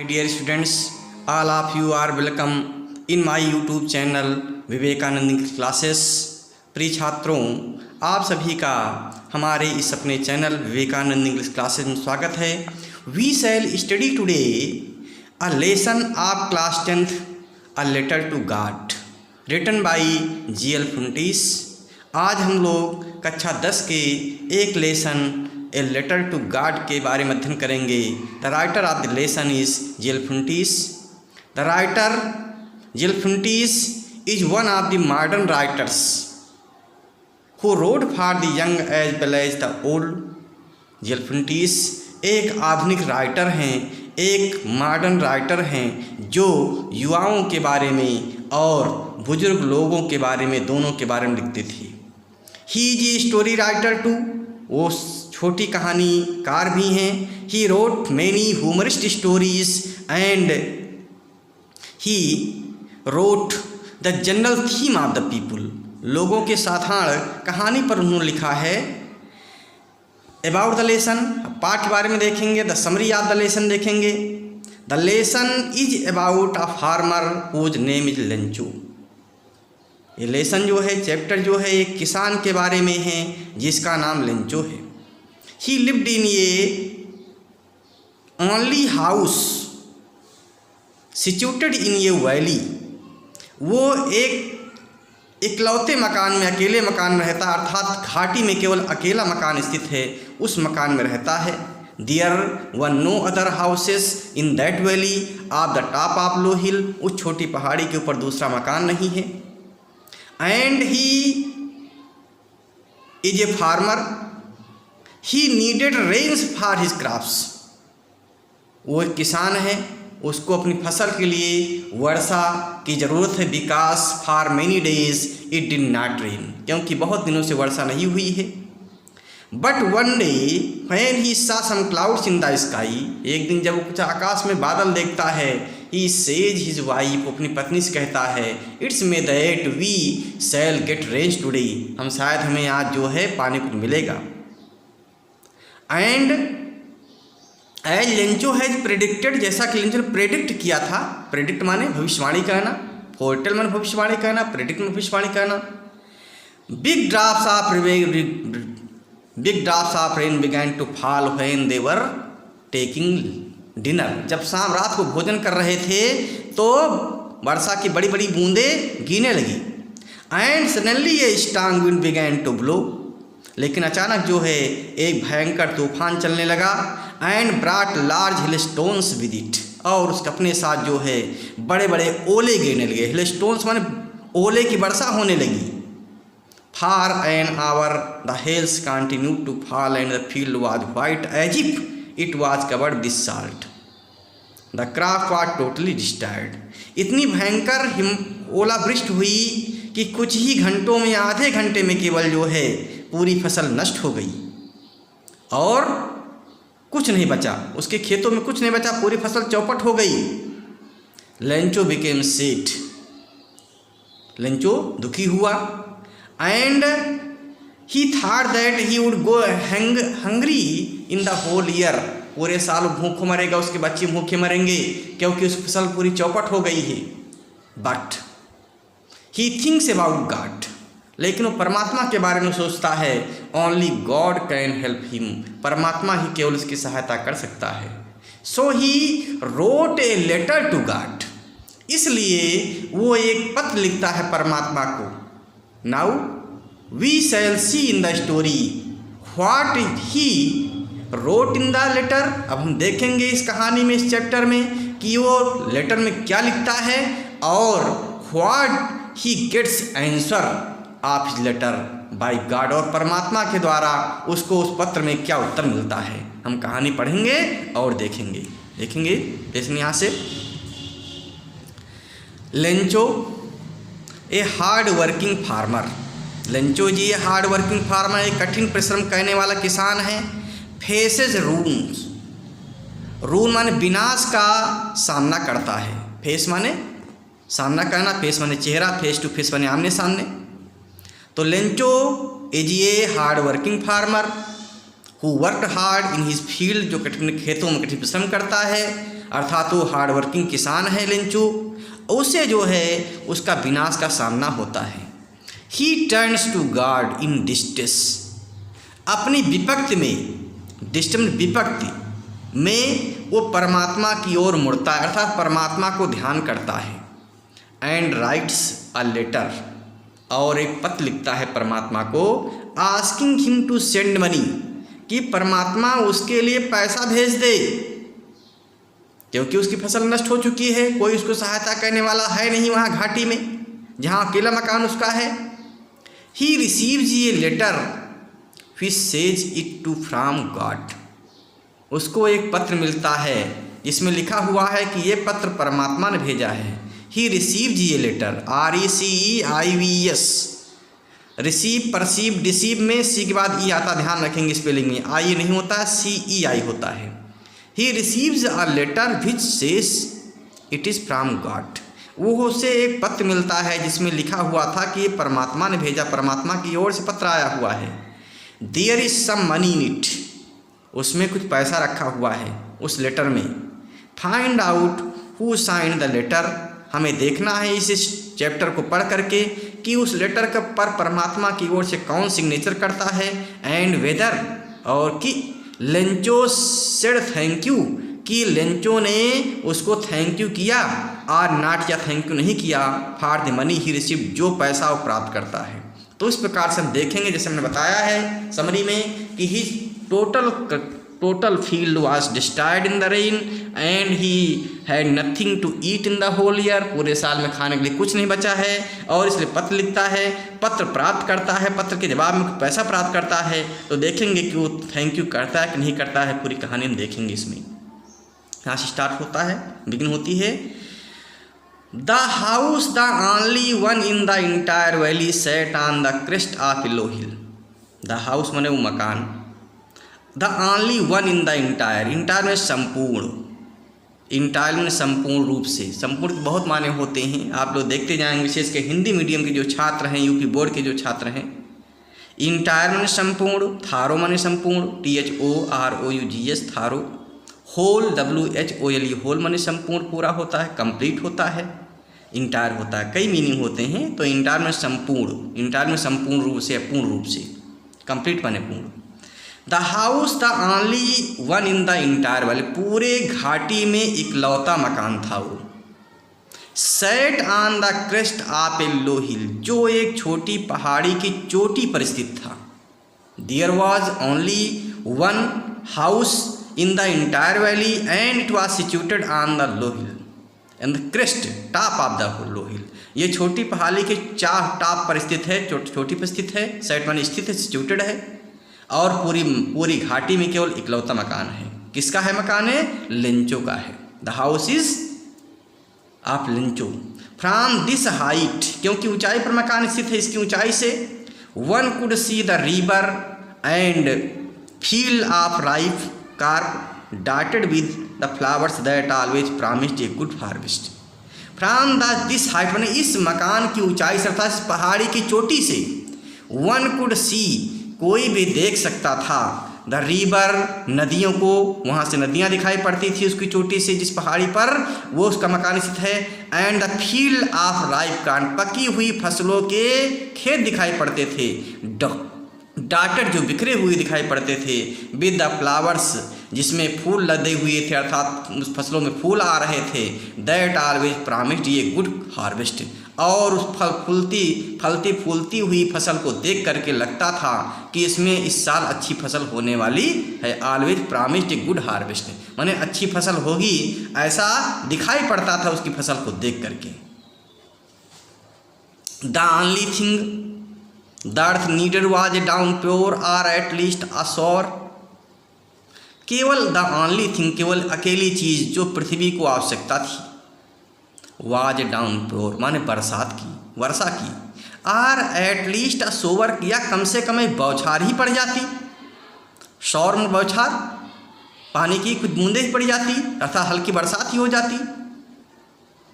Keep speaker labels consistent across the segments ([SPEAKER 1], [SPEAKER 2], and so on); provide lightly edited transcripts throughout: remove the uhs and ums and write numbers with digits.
[SPEAKER 1] dear students, all of you are welcome in my YouTube channel Vivekananda English classes. प्रिय छात्रों, आप सभी का हमारे इस अपने चैनल विवेकानंद इंग्लिश क्लासेस में स्वागत है। We shall study today a lesson of class 10th a letter to God written by G L. Fuentes. आज हम लोग कक्षा 10 के एक lesson a letter to God के बारे में अध्ययन करेंगे। The writer of the lesson is G L. Fuentes. The writer G L. Fuentes is one of the modern writers who wrote for the young as well as the old. GL. फुंटिस एक आधुनिक writer हैं, एक modern writer हैं जो युवाओं के बारे में और बुजुर्ग लोगों के बारे में, दोनों के बारे में लिखते थे। He is a story writer too, वो छोटी कहानीकार भी हैं। He wrote many humorist stories and he wrote the general theme of the people, लोगों के साधारण कहानी पर उन्होंने लिखा है। अबाउट द लेसन, पाठ के बारे में देखेंगे। The summary of the lesson देखेंगे। The lesson is about a farmer whose name is Lencho. ये लेसन जो है, चैप्टर जो है, एक किसान के बारे में है जिसका नाम लेंचो है। ही lived in A only house situated in A valley, वो एक इकलौते मकान में, अकेले मकान में रहता, अर्थात घाटी में केवल अकेला मकान स्थित है, उस मकान में रहता है। There were no other houses in that valley of the top of low hill, उस छोटी पहाड़ी के ऊपर दूसरा मकान नहीं है। And he is a farmer, he needed rains for his crops, वो एक किसान है, उसको अपनी फसल के लिए वर्षा की ज़रूरत है। Because for many days it did not rain, क्योंकि बहुत दिनों से वर्षा नहीं हुई है। But one day when he saw some clouds in the sky, एक दिन जब वो कुछ आकाश में बादल देखता है, ही सेज हिज वाइफ, अपनी पत्नी से कहता है, it's may that we shall get rains today, हम शायद हमें आज जो है पानी कुछ मिलेगा। And as Lencho has predicted, जैसा कि लेंचो ने प्रेडिक्ट किया था। प्रेडिक्ट माने भविष्यवाणी कहना, फोरटेल माने भविष्यवाणी कहना, प्रेडिक्ट में भविष्यवाणी कहना। Big drops of rain began to fall when they were taking dinner, जब शाम रात को भोजन कर रहे थे तो वर्षा की बड़ी बड़ी बूंदें गिरने लगी। And suddenly a strong wind began to blow, लेकिन अचानक जो है एक भयंकर तूफान चलने लगा। And brought large hill stones with it, और उसके अपने साथ जो है बड़े बड़े ओले गिरने लगे। हिल स्टोन्स माने ओले की वर्षा होने लगी। For an hour the hails continue to fall and the field was white as if it was covered with salt, the crop was totally destroyed. इतनी भयंकर ओलावृष्टि हुई कि कुछ ही घंटों में, आधे घंटे में केवल जो है पूरी फसल नष्ट हो गई और कुछ नहीं बचा, उसके खेतों में कुछ नहीं बचा, पूरी फसल चौपट हो गई। लेंचो बिकेम सैड, लेंचो दुखी हुआ। And he thought that he would go hungry in the whole year, पूरे साल भूख मरेगा, उसके बच्चे भूखे मरेंगे क्योंकि उस फसल पूरी चौपट हो गई है। But he thinks about God, लेकिन वो परमात्मा के बारे में सोचता है। Only God can help him, परमात्मा ही केवल उसकी सहायता कर सकता है। So he wrote a letter to God, इसलिए वो एक पत्र लिखता है परमात्मा को। Now we shall see in the story what he wrote in the letter. अब हम देखेंगे इस कहानी में, इस चैप्टर में, कि वो लेटर में क्या लिखता है और what he gets answer of his letter by God, और परमात्मा के द्वारा उसको उस पत्र में क्या उत्तर मिलता है। हम कहानी पढ़ेंगे और देखेंगे। देखिए यहाँ से, Lencho a hard working farmer, Lencho ji hard working farmer, एक कठिन परिश्रम करने वाला किसान है। फेसेस रून्स, रून माने विनाश का सामना करता है। फेस माने सामना करना, फेस माने चेहरा, फेस टू फेस माने आमने सामने। तो Lencho is a hard working farmer who worked hard in his field, जो कठिन खेतों में कठिन परिश्रम करता है। अर्थात वो हार्डवर्किंग किसान है लेंचो, उसे जो है उसका विनाश का सामना होता है। He turns to God in distress, अपनी विपत्ति में, डिस्ट्रेस विपत्ति में वो परमात्मा की ओर मुड़ता है, अर्थात परमात्मा को ध्यान करता है। एंड राइट्स अ लेटर, और एक पत्र लिखता है परमात्मा को, asking him to send money, कि परमात्मा उसके लिए पैसा भेज दे, क्योंकि उसकी फसल नष्ट हो चुकी है, कोई उसको सहायता करने वाला है नहीं वहाँ घाटी में जहाँ अकेला मकान उसका है। He receives a letter which says it to from God, उसको एक पत्र मिलता है जिसमें लिखा हुआ है कि ये पत्र परमात्मा ने भेजा है। He receives a letter, RECEIVES, receive, perceive, deceive में सी के बाद ई आता, ध्यान रखेंगे स्पेलिंग में, आई नहीं होता, CEI होता है। He receives a letter which says it is from God, वो उसे एक पत्र मिलता है जिसमें लिखा हुआ था कि ये परमात्मा ने भेजा, परमात्मा की ओर से पत्र आया हुआ है। There is some money in it, उसमें कुछ पैसा रखा हुआ है उस लेटर में। Find out who signed the letter, हमें देखना है इस चैप्टर को पढ़ करके कि उस लेटर का पर परमात्मा की ओर से कौन सिग्नेचर करता है। एंड वेदर, और कि लेंचो सेड थैंक यू, कि लेंचो ने उसको थैंक यू किया, और नॉट, या थैंक यू नहीं किया, for the money he receive, जो पैसा वो प्राप्त करता है। तो इस प्रकार से हम देखेंगे, जैसे हमने बताया है समरी में, कि he total field was destroyed in the rain and he had nothing to eat in the whole year, पूरे साल में खाने के लिए कुछ नहीं बचा है, और इसलिए पत्र लिखता है, पत्र प्राप्त करता है, पत्र के जवाब में पैसा प्राप्त करता है। तो देखेंगे कि वो थैंक यू करता है कि नहीं करता है, पूरी कहानी हम देखेंगे इसमें। यहाँ से स्टार्ट होता है, बिगिन होती है। The house the only one in the entire valley set on the crest of a low hill, the house माने वो मकान, the only one in the entire, entire में संपूर्ण, इंटायर में संपूर्ण रूप से, संपूर्ण के बहुत माने होते हैं, आप लोग देखते जाएंगे, विशेष के हिंदी मीडियम के जो छात्र हैं, यूपी बोर्ड के जो छात्र हैं। इंटायर माने संपूर्ण, थारो माने संपूर्ण, THOROUGS थारो, होल WHOLE होल माने संपूर्ण, पूरा होता है, कंप्लीट होता है, इंटायर होता है, कई मीनिंग होते हैं। तो इंटायर में संपूर्ण, इंटायर में संपूर्ण रूप से, पूर्ण रूप से, कंप्लीट माने पूर्ण। The house the only one in the entire valley, पूरे घाटी में इकलौता मकान था वो। Set on the crest of a low hill, जो एक छोटी पहाड़ी की चोटी पर स्थित था। There was only one house in the entire valley and it was situated on the low hill and the crest top of the low hill, ये छोटी पहाड़ी के टॉप पर स्थित है, छोटी पर स्थित है, साइड माने स्थित है, सिचुएटेड है, और पूरी घाटी में केवल इकलौता मकान है। किसका है मकान है? लेंचो का है। The house is of Lencho. From this height, क्योंकि ऊंचाई पर मकान स्थित है, इसकी ऊंचाई से one could see the river and field of rife carp dotted with the flowers that always promised a good harvest. From this height, मैंने इस मकान की ऊंचाई से, अर्थात इस पहाड़ी की चोटी से, one could see, कोई भी देख सकता था, द रिवर, नदियों को, वहाँ से नदियाँ दिखाई पड़ती थी उसकी चोटी से, जिस पहाड़ी पर वो उसका मकान स्थित है। And the field of ripe corn, पकी हुई फसलों के खेत दिखाई पड़ते थे, डॉटेड जो बिखरे हुए दिखाई पड़ते थे, विद द फ्लावर्स, जिसमें फूल लदे हुए थे, अर्थात उस फसलों में फूल आ रहे थे, दैट ऑलवेज प्रॉमिस्ड ये गुड हार्वेस्ट, और उस फलती फूलती हुई फसल को देख करके लगता था कि इसमें इस साल अच्छी फसल होने वाली है। Always promised a good harvest, माने अच्छी फसल होगी, ऐसा दिखाई पड़ता था उसकी फसल को देख करके। The only thing the earth needed was a downpour or at least a shower, केवल द ओनली थिंग, केवल अकेली चीज़ जो पृथ्वी को आवश्यकता थी, वाज डाउनपोर माने बरसात की, वर्षा की, are at least a shower, या कम से कम एक बौछार ही पड़ जाती, शौर में बौछार, पानी की कुछ बूंदें ही पड़ जाती, अर्थात हल्की बरसात ही हो जाती।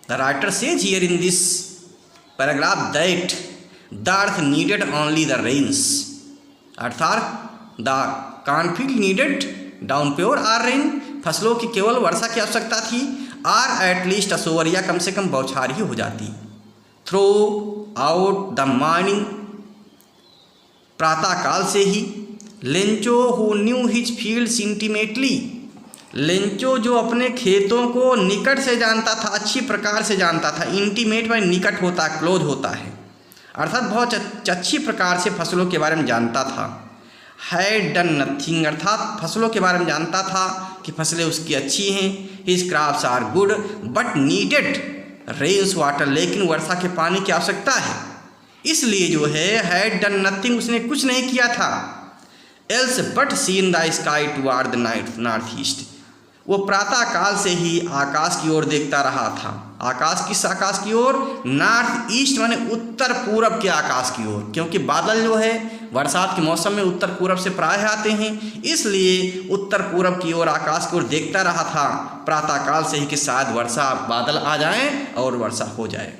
[SPEAKER 1] The writer says here in this paragraph that the earth needed only the rains, अर्थात the conflict needed downpour or rain, फसलों की केवल वर्षा की आवश्यकता थी, आर एटलीस्ट असोवर या कम से कम बौछार ही हो जाती। थ्रू आउट द मॉर्निंग, प्रातःकाल से ही, Lencho who knew his fields intimately, Lencho जो अपने खेतों को निकट से जानता था, अच्छी प्रकार से जानता था। इंटीमेट में निकट होता है, क्लोज होता है, अर्थात बहुत अच्छी प्रकार से फसलों के बारे में जानता था। हैड डन नथिंग, अर्थात फसलों के बारे में जानता था कि फसलें उसकी अच्छी हैं। His crops are good but needed rains water, लेकिन वर्षा के पानी की आवश्यकता है, इसलिए जो है हैड डन नथिंग, उसने कुछ नहीं किया था। Else but seen the sky toward the north east, वो प्रातः काल से ही आकाश की ओर देखता रहा था। आकाश किस आकाश की ओर? नॉर्थ ईस्ट माने उत्तर पूरब के आकाश की ओर, क्योंकि बादल जो है बरसात के मौसम में उत्तर पूरब से प्रायः आते हैं, इसलिए उत्तर पूरब की ओर आकाश की ओर देखता रहा था प्रातः काल से ही कि शायद वर्षा बादल आ जाएं और वर्षा हो जाए।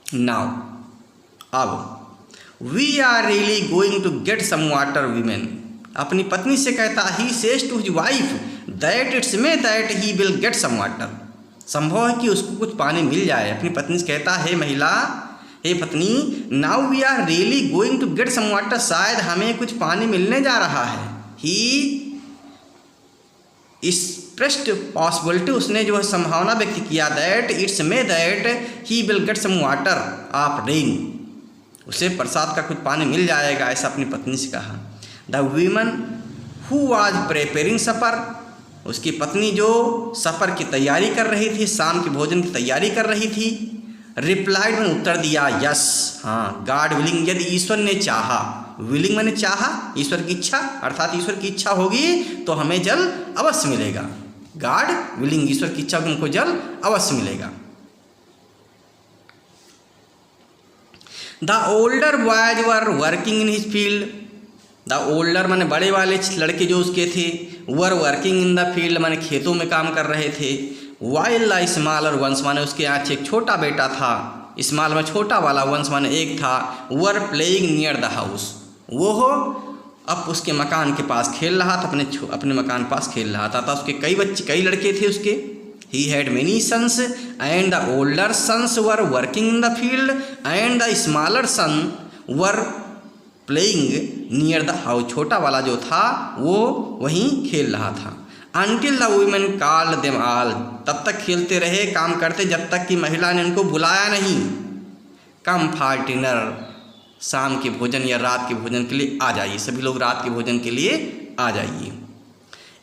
[SPEAKER 1] नाउ अब we are really going to get some water women, अपनी पत्नी से कहता, he says to his wife that it's may that he will get some water, संभव है कि उसको कुछ पानी मिल जाए। अपनी पत्नी से कहता है, महिला, हे पत्नी, now we are really going to get some water, शायद हमें कुछ पानी मिलने जा रहा है। ही एक्सप्रेस्ड पॉसिबिलिटी, उसने जो है संभावना व्यक्त किया, that it's may that he will get some water of rain, उसे बरसात का कुछ पानी मिल जाएगा, ऐसा अपनी पत्नी से कहा। The women who was preparing supper, उसकी पत्नी जो सफ़र की तैयारी कर रही थी, शाम के भोजन की तैयारी कर रही थी, रिप्लाइड में उत्तर दिया, यस, हाँ, गॉड विलिंग, यदि ईश्वर ने चाहा, विलिंग मैंने चाहा, ईश्वर की इच्छा, अर्थात ईश्वर की इच्छा होगी तो हमें जल अवश्य मिलेगा। गॉड विलिंग, ईश्वर की इच्छा होगी हमको जल अवश्य मिलेगा। The older boys were working in his field, the older माने बड़े वाले लड़के जो उसके थे, वर वर्किंग इन द फील्ड माने खेतों में काम कर रहे थे। वाइल द स्मॉलर वंस माने उसके यहाँ एक छोटा बेटा था, स्मॉल में छोटा वाला, वंस माने एक था, वर प्लेइंग नियर द हाउस, वो हो अब उसके मकान के पास खेल रहा था, अपने मकान पास खेल रहा था। उसके कई बच्चे, कई लड़के थे उसके। He had many sons and the older sons were working in the field and the smaller son were playing near the house, छोटा वाला जो था वो वहीं खेल रहा था। Until the women called them all, तब तक खेलते रहे, काम करते, जब तक कि महिला ने उनको बुलाया नहीं। कम फॉर डिनर, शाम के भोजन या रात के भोजन के लिए आ जाइए, सभी लोग रात के भोजन के लिए आ जाइए।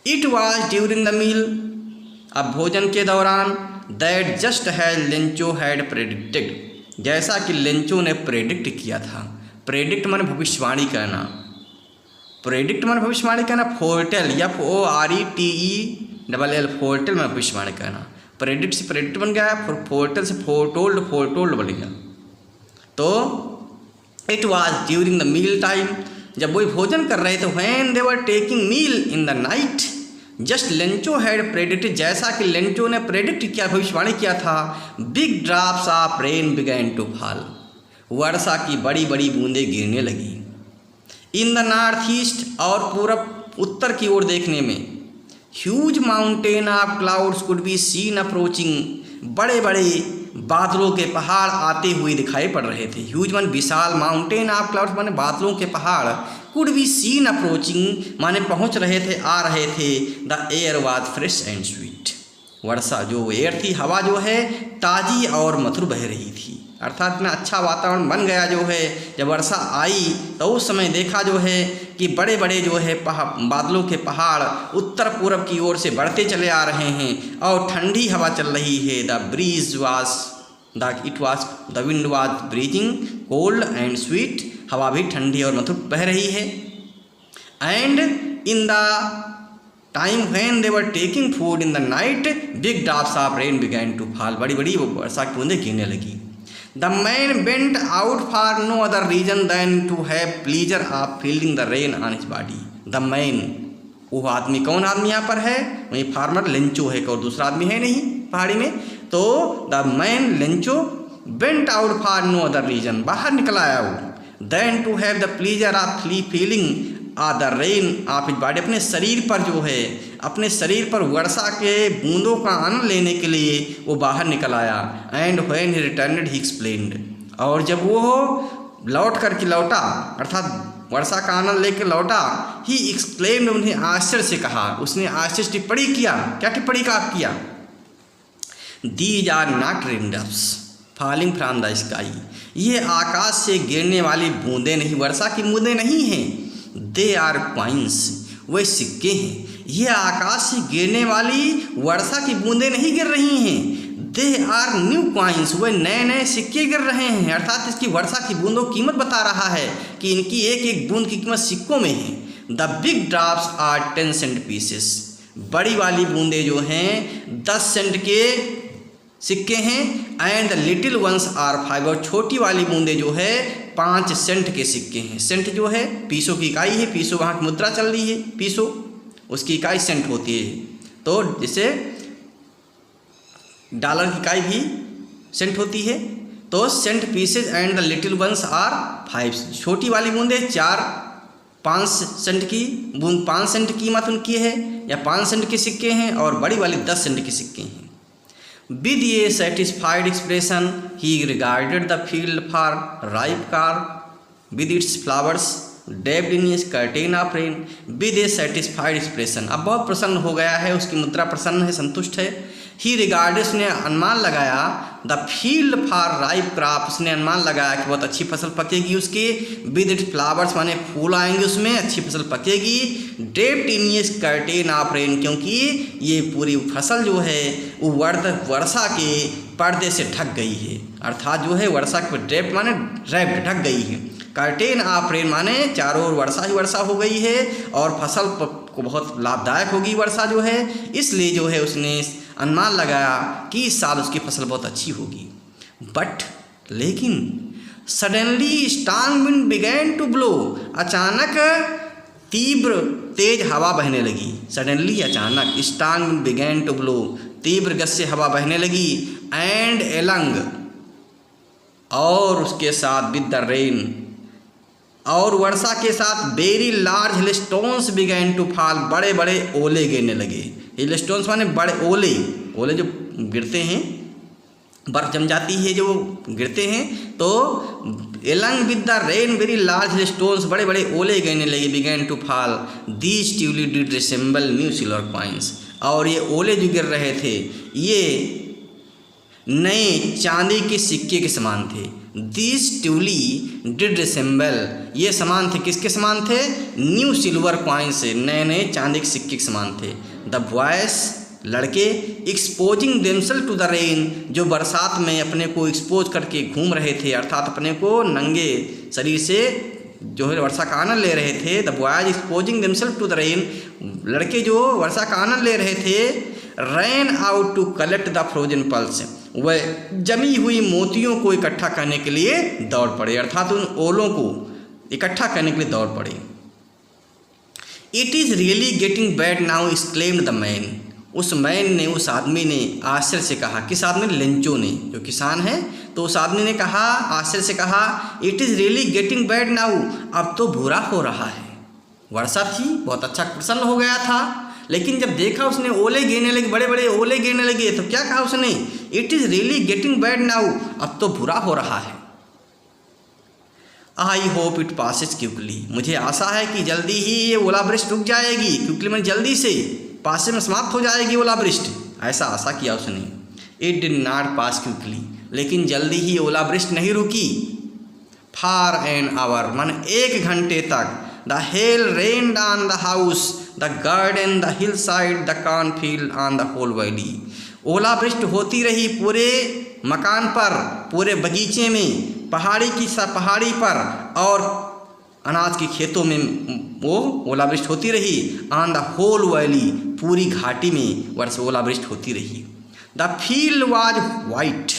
[SPEAKER 1] It was during the meal, अब भोजन के दौरान, that just has Lencho had predicted, जैसा कि लेंचो ने प्रेडिक्ट किया था। प्रेडिक्ट माने भविष्यवाणी करना, प्रेडिक्ट माने भविष्यवाणी करना, फोरटेल, FORETEL, फोरटेल में भविष्यवाणी करना। प्रेडिक्ट से प्रेडिक्ट बन गया, फोरटेल से फोरटोल्ड बन गया। तो it was during the meal time, जब वो भोजन कर रहे थे, when they were taking meal in the night, just Lencho had predicted, जैसा कि लेंचो ने प्रेडिक्ट किया, भविष्यवाणी किया था, big drops of rain began to fall, वर्षा की बड़ी बड़ी बूंदें गिरने लगी। इन द नॉर्थ ईस्ट, और पूरब उत्तर की ओर देखने में, huge mountain of clouds could be seen approaching, बड़े बड़े बादलों के पहाड़ आते हुए दिखाई पड़ रहे थे। ह्यूज मान विशाल, माउंटेन ऑफ क्लाउड्स माने बादलों के पहाड़, कुड बी सीन अप्रोचिंग माने पहुंच रहे थे, आ रहे थे। The air was fresh and sweet, वर्षा जो एयर थी, हवा जो है ताज़ी और मधुर बह रही थी, अर्थात इतना अच्छा वातावरण बन गया जो है। जब वर्षा आई तो उस समय देखा जो है कि बड़े बड़े जो है बादलों के पहाड़ उत्तर पूरब की ओर से बढ़ते चले आ रहे हैं और ठंडी हवा चल रही है। The wind was breezing cold and sweet, हवा भी ठंडी और मधुर बह रही है। And in the time when they were taking food in the night, big drops of rain began to fall, बड़ी बड़ी वो वर्षा की बूंदें गिरने लगी। The man went out for no other reason than to have pleasure of feeling the rain on his body. The man, वो आदमी, कौन आदमी यहाँ पर है? वही फार्मर लेंचो है, और दूसरा आदमी है नहीं पहाड़ी में। तो the man Lencho went out for no other reason, बाहर निकल आया वो, than to have the pleasure of feeling the rain of his body, अपने शरीर पर जो है, अपने शरीर पर वर्षा के बूंदों का आनंद लेने के लिए वो बाहर निकल आया। And when he returned he explained, और जब वो लौट करके लौटा अर्थात वर्षा का आनंद लेकर लौटा, ही एक्सप्लेन्ड, उन्हें आश्चर्य से कहा, उसने आश्चर्य से टिप्पणी किया। क्या टिप्पणी का किया? These are not raindrops falling from the sky, ये आकाश से गिरने वाली बूंदें नहीं, वर्षा की बूंदें नहीं हैं। दे आर कॉइन्स, वे सिक्के हैं। ये आकाश से गिरने वाली वर्षा की बूंदें नहीं गिर रही हैं। दे आर न्यू कॉइन्स, वे नए नए सिक्के गिर रहे हैं। अर्थात इसकी वर्षा की बूंदों की कीमत बता रहा है कि इनकी एक एक बूंद की कीमत सिक्कों में है। The big drops are 10 cent pieces, बड़ी वाली बूंदें जो हैं 10 सेंट के सिक्के हैं। And the little ones are 5, और छोटी वाली बूंदें जो है 5 सेंट के सिक्के हैं। सेंट जो है पीसों की इकाई है, पीसो वहाँ की मुद्रा चल रही है, पीसो उसकी इकाई सेंट होती है। तो जैसे डॉलर की इकाई भी सेंट होती है। तो cent pieces and the little ones are 5, छोटी वाली बूंदें 5 सेंट की बूंद, 5 सेंट की कीमत उनकी है या 5 सेंट के सिक्के हैं, और बड़ी वाली 10 सेंट के सिक्के हैं। With a satisfied expression, he regarded the field for ripe corn with its flowers decked in a curtain of rain. With a satisfied expression, अब बहुत प्रसन्न हो गया है, उसकी मुद्रा प्रसन्न है, संतुष्ट है। He regarded, उसने अनुमान लगाया, the field for ripe crop, उसने अनुमान लगाया कि बहुत अच्छी फसल पकेगी उसकी। With its flowers, माने फूल आएंगे उसमें, अच्छी फसल पकेगी। Decked in a curtain of rain, क्योंकि ये पूरी फसल जो है वो वर्षा के पर्दे से ढक गई है। अर्थात जो है वर्षा के ड्रेप्ड माने रैप्ड, ढक गई है। कर्टेन ऑफ रेन माने चारों ओर वर्षा ही वर्षा हो गई है, और फसल को बहुत लाभदायक होगी वर्षा जो है। इसलिए जो है उसने अनुमान लगाया कि इस साल उसकी फसल बहुत अच्छी होगी। बट लेकिन suddenly strong wind began to blow, अचानक तीव्र तेज हवा बहने लगी। सडनली अचानक, strong wind began to blow, तीव्र गति से हवा बहने लगी। एंड एलंग, और उसके साथ विद द रेन, और वर्षा के साथ very large hill stones began to fall, बड़े बड़े ओले गिरने लगे। हिल स्टोन्स माने बड़े ओले, ओले जो गिरते हैं, बर्फ जम जाती है जो गिरते हैं। तो along with the rain very large hill stones, बड़े बड़े ओले गिरने लगे। Began to fall these truly did resemble new silver coins, और ये ओले जो गिर रहे थे ये नए चांदी के सिक्के के समान थे। दिस ट्यूली डिड रिसेंबल, ये समान थे, किसके समान थे? न्यू सिल्वर कॉइन से, नए नए चांदी के सिक्के के समान थे। द बॉयज, लड़के, exposing themselves to the rain, जो बरसात में अपने को एक्सपोज करके घूम रहे थे, अर्थात अपने को नंगे शरीर से जो है वर्षा का आनंद ले रहे थे। The boys exposing themselves to the rain, लड़के जो वर्षा का आनंद ले रहे थे। Ran out to collect the frozen pearls, वह जमी हुई मोतियों को इकट्ठा करने के लिए दौड़ पड़े, अर्थात उन ओलों को इकट्ठा करने के लिए दौड़ पड़े। It is really getting bad now exclaimed the man, उस मैन ने, उस आदमी ने आश्चर्य से कहा। किस आदमी ने? लेंचो ने, जो किसान है। तो उस आदमी ने कहा, आश्चर्य से कहा, it is really getting bad now, अब तो बुरा हो रहा है। वर्षा थी, बहुत अच्छा प्रसन्न हो गया था, लेकिन जब देखा उसने ओले गिरने लगे, बड़े बड़े ओले गिरने लगे, तो क्या कहा उसने? It is really getting bad now, अब तो बुरा हो रहा है। I hope it passes quickly, मुझे आशा है कि जल्दी ही ये ओलावृष्टि रुक जाएगी। क्विकली मैंने जल्दी से, पासे में समाप्त हो जाएगी ओलावृष्टि, ऐसा आशा किया उसने। It did not pass quickly, लेकिन जल्दी ही ओलावृष्टि नहीं रुकी। फॉर एन आवर, माने 1 घंटे तक। The hail rained on the house, the garden, the hillside, the cornfield, on the whole valley, ओलावृष्टि होती रही पूरे मकान पर, पूरे बगीचे में, पहाड़ी पर, और अनाज के खेतों में वो ओलावृष्टि होती रही। ऑन द होल वैली, पूरी घाटी में ओलावृष्टि होती रही। द फील्ड वाज वाइट,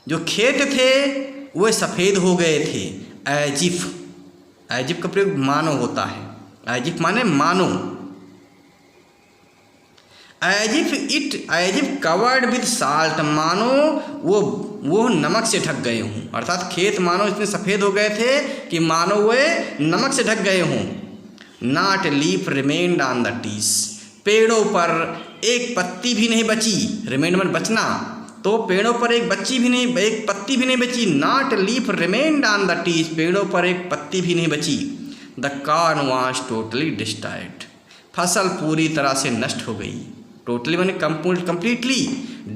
[SPEAKER 1] जो खेत थे वे सफ़ेद हो गए थे। एजिफ, एजिफ का प्रयोग मानो होता है, एजिफ माने मानो। एजिफ कवर्ड विद साल्ट, मानो वो नमक से ढक गए हों, अर्थात खेत मानो इतने सफ़ेद हो गए थे कि मानो वे नमक से ढक गए हों। Not a leaf remained on the trees, पेड़ों पर एक पत्ती भी नहीं बची, रिमेन्ड में बचना, तो पेड़ों पर एक पत्ती भी नहीं बची, not a leaf remained on the trees, पेड़ों पर एक पत्ती भी नहीं बची। The corn was totally destroyed, फसल पूरी तरह से नष्ट हो गई, टोटली मैंने कंप्लीटली,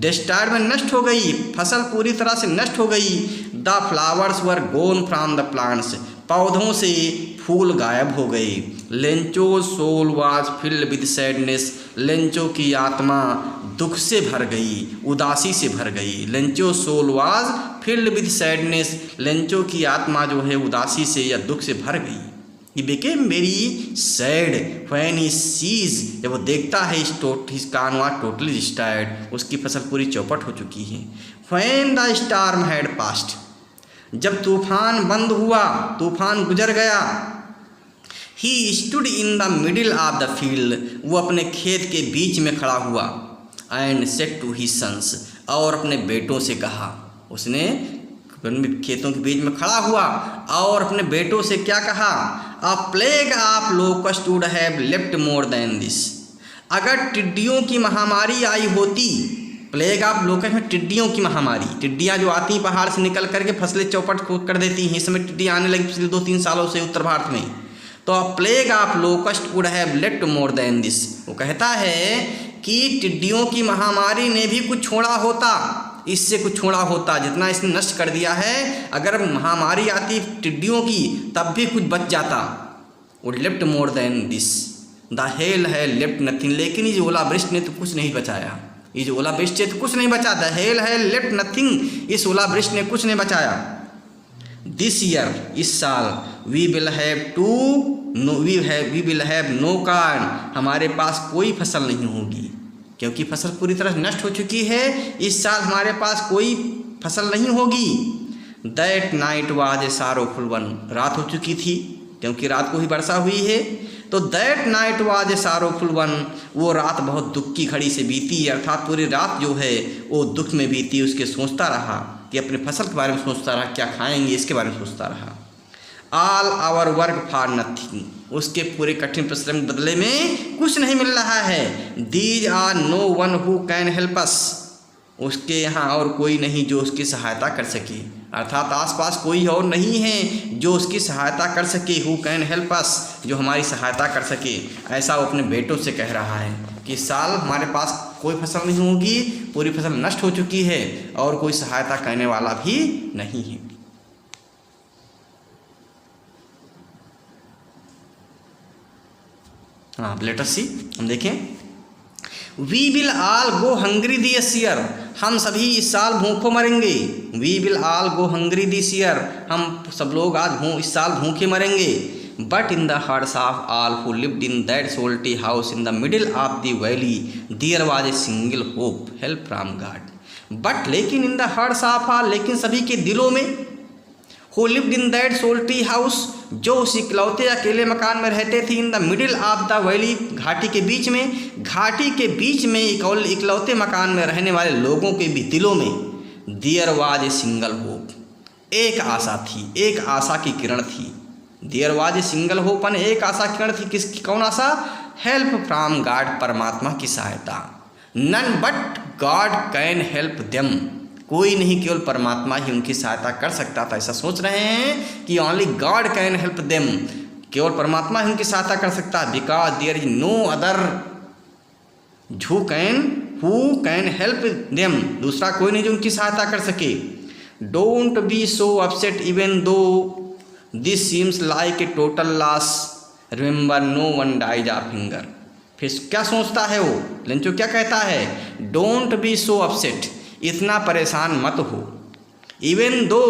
[SPEAKER 1] डिस्ट्रॉयड में नष्ट हो गई, फसल पूरी तरह से नष्ट हो गई। The flowers were gone from the plants, पौधों से फूल गायब हो गए। Lencho soul was filled with sadness, Lencho की आत्मा दुख से भर गई, उदासी से भर गई। Lencho soul was filled with sadness, Lencho की आत्मा जो है उदासी से या दुख से भर गई। He became very sad when he sees, जब वो देखता है his corn was totally destroyed, उसकी फसल पूरी चौपट हो चुकी है। When the storm had passed, जब तूफान बंद हुआ, तूफान गुजर गया, he stood in the middle of the field, वो अपने खेत के बीच में खड़ा हुआ, and said to his sons, और अपने बेटों से कहा, उसने खेतों के बीच में खड़ा हुआ और अपने बेटों से क्या कहा, अ plague of locust would have left more than this, अगर टिड्डियों की महामारी आई होती, प्लेग ऑफ लोकस्ट में टिड्डियों की महामारी, टिड्डियाँ जो आती हैं पहाड़ से निकल करके फसलें चौपट कर देती हैं, इस समय टिड्डियाँ आने लगी पिछले 2-3 सालों से उत्तर भारत में, तो अ plague of locust would have left more than this, वो कहता है कि टिड्डियों की महामारी ने भी कुछ छोड़ा होता, इससे कुछ छोड़ा होता, जितना इसने नष्ट कर दिया है, अगर महामारी आती टिड्डियों की तब भी कुछ बच जाता। Would left more than this, the hell है लेफ्ट नथिंग, लेकिन ये ओलावृष्टि ने तो कुछ नहीं बचाया, ये जो ओलावृष्टि तो कुछ नहीं बचा, द हेल है लेफ्ट नथिंग, इस ओलावृष्टि ने कुछ नहीं बचाया। दिस ईयर, इस साल, we will have no corn, हमारे पास कोई फसल नहीं होगी, क्योंकि फसल पूरी तरह नष्ट हो चुकी है, इस साल हमारे पास कोई फसल नहीं होगी। That night was a sorrowful one, रात हो चुकी थी क्योंकि रात को ही वर्षा हुई है, तो that night was a sorrowful one, वो रात बहुत दुख की घड़ी से बीती, अर्थात पूरी रात जो है वो दुख में बीती, उसके सोचता रहा कि अपने फसल के बारे में सोचता रहा, क्या खाएंगे इसके बारे में सोचता रहा। All our work for nothing, उसके पूरे कठिन परिश्रम के बदले में कुछ नहीं मिल रहा है। These are no one who can help us, उसके यहाँ और कोई नहीं जो उसकी सहायता कर सके, अर्थात आसपास कोई और नहीं है जो उसकी सहायता कर सके, हु कैन हेल्प अस, जो हमारी सहायता कर सके। ऐसा वो अपने बेटों से कह रहा है कि इस साल हमारे पास कोई फसल नहीं होगी, पूरी फसल नष्ट हो चुकी है और कोई सहायता करने वाला भी नहीं है। हाँ, लेट अस सी, हम देखें। We will all go hungry this year, हम सभी इस साल भूखों मरेंगे। We will all go hungry this year, हम सब लोग आज इस साल भूखे मरेंगे। But in the hearts of all who lived in that solitary house in the middle of the valley there was a single hope, help from God. But लेकिन in the hearts of all, लेकिन सभी के दिलों में, who lived in that solitary house, जो उस इकलौते अकेले मकान में रहते थे, in the middle of the valley, घाटी के बीच में इकलौते मकान में रहने वाले लोगों के भी दिलों में, there was a single hope, एक आशा थी, एक आशा की किरण थी। There was a single hope, एक आशा की किरण थी, किसकी, कौन आशा, हेल्प फ्रॉम गॉड, परमात्मा की सहायता। None but God can help them, कोई नहीं, केवल परमात्मा ही उनकी सहायता कर सकता था। ऐसा सोच रहे हैं कि only God can help them, केवल परमात्मा ही उनकी सहायता कर सकता है। Because there is no other who can help them, दूसरा कोई नहीं जो उनकी सहायता कर सके। Don't be so upset even though this seems like a total loss, remember no one dies of hunger. फिर क्या सोचता है वो, लेंचो क्या कहता है, डोंट बी सो अपसेट, इतना परेशान मत हो। Even though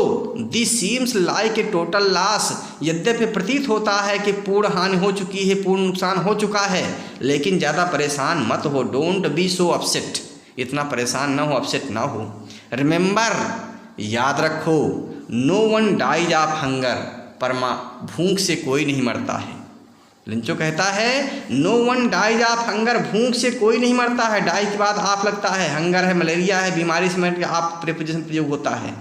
[SPEAKER 1] this seems like a total loss, यद्यपि प्रतीत होता है कि पूर्ण हानि हो चुकी है, पूर्ण नुकसान हो चुका है, लेकिन ज़्यादा परेशान मत हो। डोंट बी सो अपसेट, इतना परेशान ना हो, अपसेट ना हो। रिमेंबर, याद रखो, no one dies of hunger, भूख से कोई नहीं मरता है। लिंचो कहता है no one dies of hunger, भूख से कोई नहीं मरता है। डाई के बाद आप लगता है, हंगर है, मलेरिया है, बीमारी से मर के आप प्रिपोजिशन प्रयोग होता है।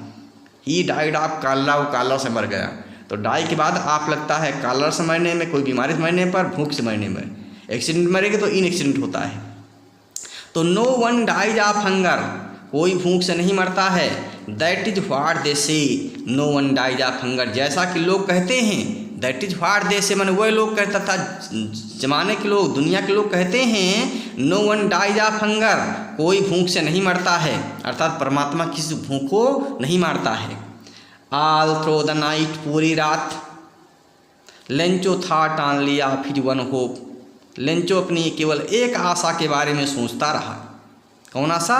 [SPEAKER 1] ही डाइड ऑफ काला, वो काला से मर गया। तो डाई के बाद आप लगता है कॉलर से मरने में, कोई बीमारी से मरने पर, भूख से मरने में। एक्सीडेंट मरेंगे तो इन एक्सीडेंट होता है। तो no one dies of hunger, कोई भूख से नहीं मरता है। That is what they say, no one dies of hunger, जैसा कि लोग कहते हैं। दैट इज व्हाट दे से मैंने वह लोग कहता था, जमाने के लोग, दुनिया के लोग कहते हैं no one dies of hunger, कोई भूख से नहीं मरता है, अर्थात परमात्मा किसी भूख को नहीं मारता है। ऑल थ्रू द नाइट, पूरी रात। Lencho thought only of his one hope, Lencho अपनी केवल एक आशा के बारे में सोचता रहा। कौन आशा?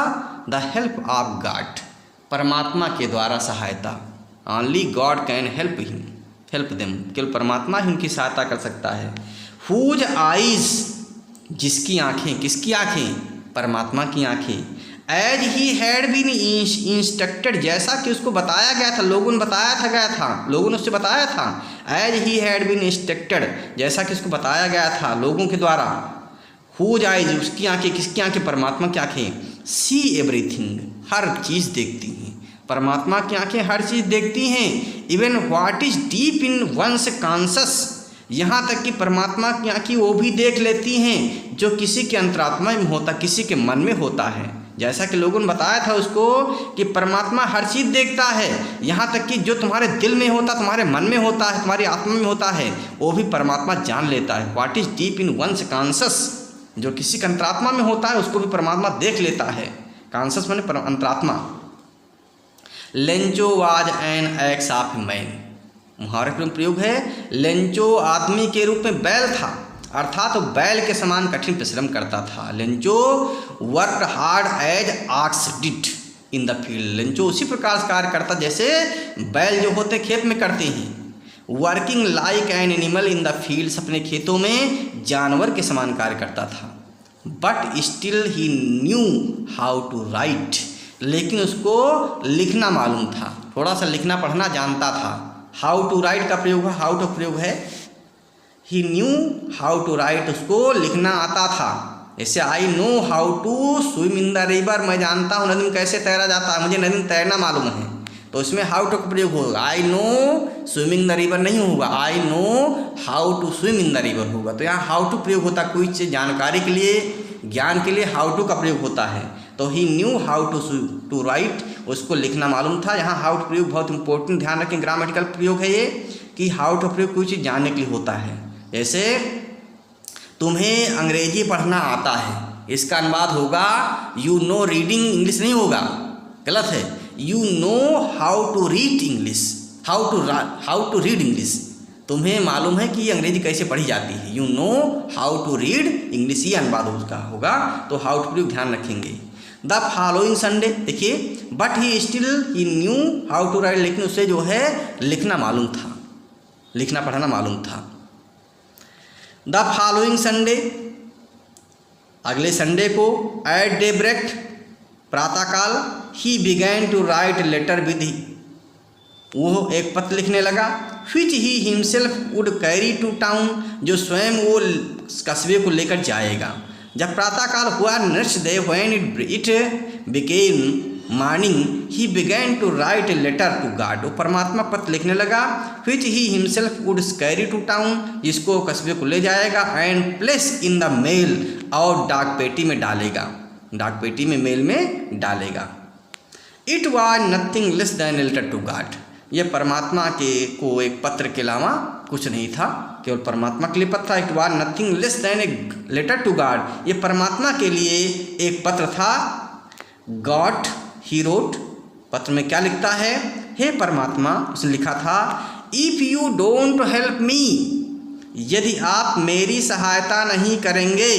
[SPEAKER 1] द हेल्प ऑफ गॉड, परमात्मा के द्वारा सहायता। Only God can help him, help them, केवल परमात्मा ही उनकी सहायता कर सकता है। हुज आइज, जिसकी आँखें, किसकी आँखें? परमात्मा की आँखें। As he had been instructed, जैसा कि उसको बताया गया था, लोगों ने लोगों ने उससे बताया था। As he had been instructed, जैसा कि उसको बताया गया था लोगों के द्वारा। हुज आइज, उसकी आँखें, किसकी आँखें? परमात्मा की आँखें। सी एवरीथिंग, हर चीज़ देखती हैं, परमात्मा की आँखें हर चीज़ देखती हैं। Even what is deep in one's conscience, यहाँ तक कि परमात्मा की आँखें वो भी देख लेती हैं जो किसी के अंतरात्मा में होता, किसी के मन में होता है। जैसा कि लोगों ने बताया था उसको कि परमात्मा हर चीज़ देखता है, यहाँ तक कि जो तुम्हारे दिल में होता, तुम्हारे मन में होता है, तुम्हारी आत्मा में होता है, वो भी परमात्मा जान लेता है। What is deep in one's conscience, जो किसी के अंतरात्मा में होता है उसको भी परमात्मा देख लेता है। कॉन्शस माने अंतरात्मा। Lencho was an x of man, मुहावरे का प्रयोग है। लेंचो आदमी के रूप में बैल था, अर्थात तो बैल के समान कठिन परिश्रम करता था। Lencho work hard as ox did in the field, Lencho उसी प्रकार से कार्य करता जैसे बैल जो होते खेत में करते हैं। Working like an animal in the fields, अपने खेतों में जानवर के समान कार्य करता था। But still he knew how to write, लेकिन उसको लिखना मालूम था, थोड़ा सा लिखना पढ़ना जानता था। हाउ टू राइट का प्रयोग है, हाउ टू प्रयोग है। He knew how to write, उसको लिखना आता था। जैसे I know how to swim in the river, मैं जानता हूँ नदी में कैसे तैरा जाता है, मुझे नदी में तैरना मालूम है, तो इसमें हाउ टू का प्रयोग होगा। I know swimming the river नहीं होगा, I know how to swim in the river होगा। तो यहाँ हाउ टू प्रयोग होता है, कोई चीज़ जानकारी के लिए, ज्ञान के लिए हाउ टू का प्रयोग होता है। तो ही न्यू हाउ टू राइट, उसको लिखना मालूम था। यहाँ हाउ टू प्रयोग बहुत इंपॉर्टेंट, ध्यान रखें, ग्रामेटिकल प्रयोग है ये, कि हाउ टू प्रयोग कोई चीज़ जानने के लिए होता है। जैसे तुम्हें अंग्रेजी पढ़ना आता है, इसका अनुवाद होगा यू नो रीडिंग इंग्लिश नहीं होगा, गलत है। You know how to read English, how to read English, तुम्हें मालूम है कि ये अंग्रेजी कैसे पढ़ी जाती है। You know how to read English, ये अनुवाद उसका होगा। तो हाउ टू प्रयोग ध्यान रखेंगे। द फॉलोइंग संडे, देखिए, but he still he knew how to write, लेकिन उसे जो है लिखना मालूम था, लिखना पढ़ना मालूम था। द फॉलोइंग संडे, अगले संडे को, एट डे ब्रेक, प्रातःकाल, he began to write letter with, वो एक पत्र लिखने लगा। Which he himself would carry to town, जो स्वयं वो कस्बे को लेकर जाएगा। जब प्रातःकाल हुआ, next day when it became morning, he began to write a letter to God, वो परमात्मा पत्र लिखने लगा। Which he himself would carry to town, जिसको कस्बे को ले जाएगा। And place in the mail, और डाक पेटी में डालेगा, डाक पेटी में मेल में डालेगा। It was nothing less than a letter to God, यह परमात्मा के को एक पत्र के अलावा कुछ नहीं था, केवल परमात्मा के लिए पत्र था। It was nothing less than a letter to God, ये परमात्मा के लिए एक पत्र था। गॉड ही रोट, पत्र में क्या लिखता है? हे परमात्मा, उसने लिखा था, if you don't help me, यदि आप मेरी सहायता नहीं करेंगे,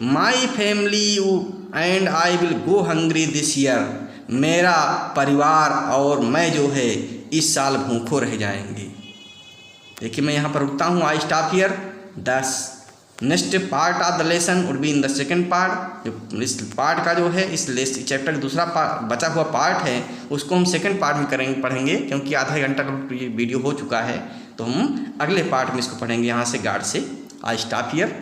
[SPEAKER 1] my family you and I will go hungry this year, मेरा परिवार और मैं जो है इस साल भूखों रह जाएंगे। देखिए मैं यहाँ पर रुकता हूँ। I stop here. Next part of the lesson would be in the second part. जो इस पार्ट का जो है, इस चैप्टर का दूसरा बचा हुआ पार्ट है, उसको हम सेकेंड पार्ट में पढ़ेंगे, क्योंकि आधा घंटा का वीडियो हो चुका है। तो हम अगले पार्ट में इसको पढ़ेंगे यहाँ से गार्ड से। I stop here.